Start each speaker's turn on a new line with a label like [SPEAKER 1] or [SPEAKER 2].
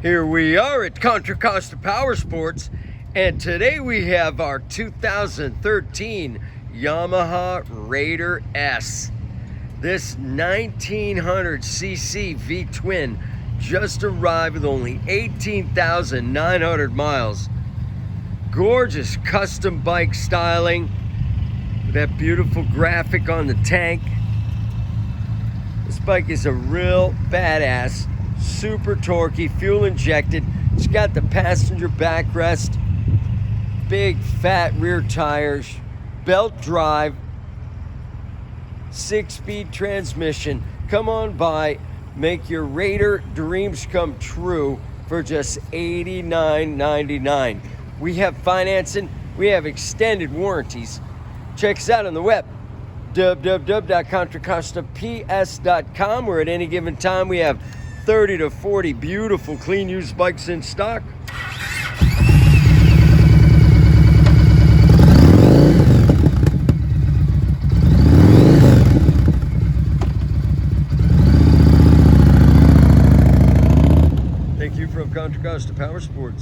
[SPEAKER 1] Here we are at Contra Costa Powersports, and today we have our 2013 Yamaha Raider S. This 1900cc V-twin just arrived with only 18,900 miles. Gorgeous custom bike styling with that beautiful graphic on the tank. This bike is a real badass. Super torquey, fuel injected. It's got the passenger backrest, big fat rear tires, belt drive, 6-speed transmission. Come on by, make your Raider dreams come true for just $89.99. We have financing, we have extended warranties. Check us out on the web, www.contracostaps.com, where at any given time we have 30 to 40 beautiful clean used bikes in stock. Thank you from Contra Costa Powersports.